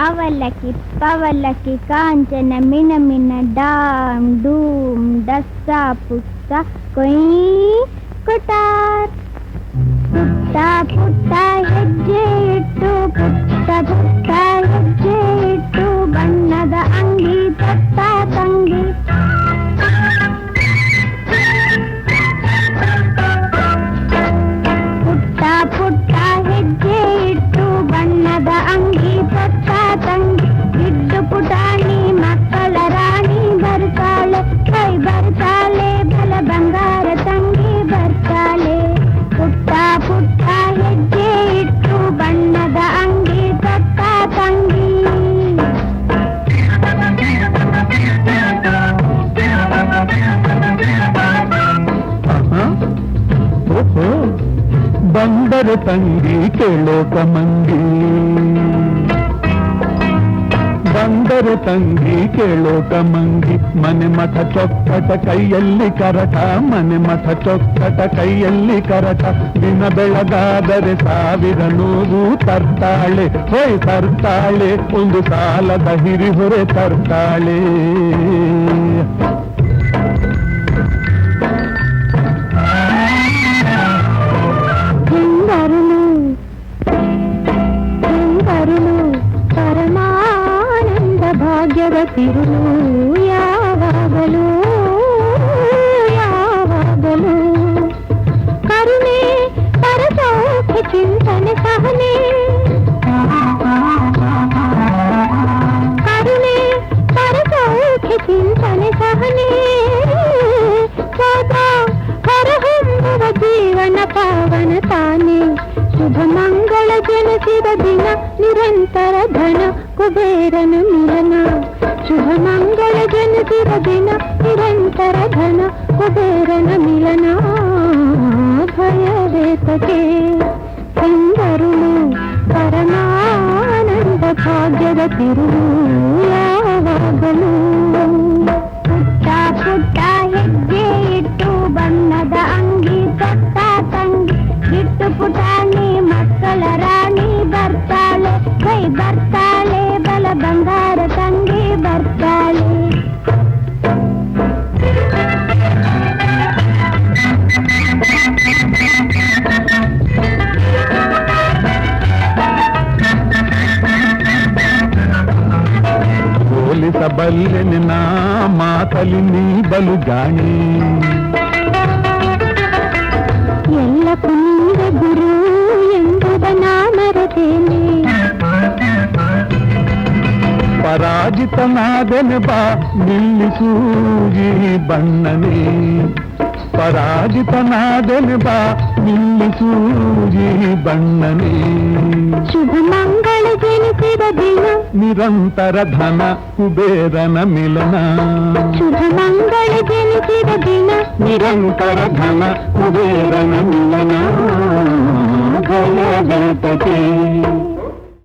ಅವಲಕ್ಕಿ ಪವಲಕ್ಕಿ ಕಾಂಚನ ಮಿನ ಮಿನ ಡಾಮ್ ಡೂಮ್ ಡಸ್ಸ ಪುಸ್ಸ ಕೊಯ್ ಕೊಟಾರ್. ಪುಟ್ಟ ಪುಟ್ಟ ಹೆಜ್ಜೆ ಇಟ್ಟು ಪುಟ್ಟ ಪುಟ್ಟ ಹೆಜ್ಜೆ ಇಟ್ಟು ಬಣ್ಣದ ಅಂಗಿ ತೊಟ್ಟ ತಂಗಿ. ಪುಟ್ಟ ಪುಟ್ಟ ಹೆಜ್ಜೆ ಇಟ್ಟು ಬಣ್ಣದ ಅಂಗಿ ತೊಟ್ಟ ತಂಗಿ. ಇಟ್ಟು ಪುಟಾಣಿ ಮಕ್ಕಳ ರಾಣಿ ಬರ್ತಾಳೆ ಕೈ ಬರ್ತಾಳೆ ಬಲ ಬಂಗಾರ ತಂಗಿ ಬರ್ತಾಳೆ. ಪುಟ್ಟ ಪುಟ್ಟ ಹೆಜ್ಜೆ ಇಟ್ಟು ಬಣ್ಣದ ಅಂಗಿ ತೊಟ್ಟ ತಂಗಿ. ಬಂದರ ತಂಗಿ ಕೇಳೋ ಕಮಂಗಿ, ಬಂದರ ತಂಗಿ ಕೇಳೋ ಕಮಂಗಿ. ಮನೆ ಮಠ ಚೊಕ್ಕಟ ಕೈಯಲ್ಲಿ ಕರಟ, ಮನೆ ಮಠ ಚೊಕ್ಕಟ ಕೈಯಲ್ಲಿ ಕರಟ. ದಿನ ಬೆಳಗಾದರೆ 1000 ನೂರು ತರ್ತಾಳೆ ಹೊಯ್ ತರ್ತಾಳೆ. ಒಂದು ಸಾಲದ ಹಿರಿಹೊರೆ ತರ್ತಾಳೆ. ಪರಮಾನಂದ ಭಾಗ್ಯದ ತಿರುಳು ಯಾವಾಗಲೂ ಯಾವಾಗಲೂ. ಕರುಣೆ ಪರಸೌಖ್ಯ ಚಿಂತನೆ ಸಹನೆ, ಕರುಣೆ ಪರಸೌಖ್ಯ ಚಿಂತನೆ ಸಹನೆ. ಸದಾ ಹೊರಹೊಮ್ಮುವ ಜೀವನ ಪಾವನ ತಾನೆ. ಶುಭ ಮಂಗಳ ಜನಿಸಿದ ದಿನ ನಿರಂತರ ಧನ ಕುಬೇರನ ಮಿಲನ. ಶುಭ ಮಂಗಳ ಜನಿಸಿದ ದಿನ ನಿರಂತರ ಧನ ಕುಬೇರನ ಮಿಲನ. ಭಯವೇತಕೆ ಎಂದರುಳು ಪರಮಾನಂದ ಭಾಗ್ಯದ ತಿರುಳು ಯಾವಾಗಲೂ. ಪುಟ್ಟ ಪುಟ್ಟ ಹೆಜ್ಜೆ ಇಟ್ಟು ಬಣ್ಣದ ಅಂಗಿ ತೊಟ್ಟ ತಂಗಿ. ಇಟ್ಟು ಪುಟಾಣಿ ಮಕ್ಕಳ ರಾಣಿ ಬರ್ತಾಳೆ ಕೈ ಬರ್ತಾಳೆ ಬಲ ಬಂಗಾರ ತಂಗಿ ಬರ್ತಾಳೆ. ಹೋಲಿಸಬಲ್ಲೆ ನಿನ್ನ ಮಾತಲಿ ನೀ ಬಲು ಜಾಣಿ. ಎಲ್ಲ ಕುಂದ ಗುರು ಎಂಬುದನ ಮರೆತೇನೆ. ಪರಾಜಿತನಾದೆನೆ ಬಾ ನಿಲ್ಲಿಸು ಈ ಬಣ್ಣನೆ. ಪರಾಜಿತನಾದೆನೆ ಬಾ ನಿಲ್ಲಿಸು ಈ ಬಣ್ಣನೆ. ಶುಭ ಮಂಗಳ ಜನಿಸಿದ ದಿನ ನಿರಂತರ ಧನ ಕುಬೇರನ ಮಿಲನ. ಶುಭ ಮಂಗಳ ಜನಿಸಿದ ದಿನ ನಿರಂತರ ಧನ ಕುಬೇರನ ಮಿಲನ. ಭಯವೇತಕೆ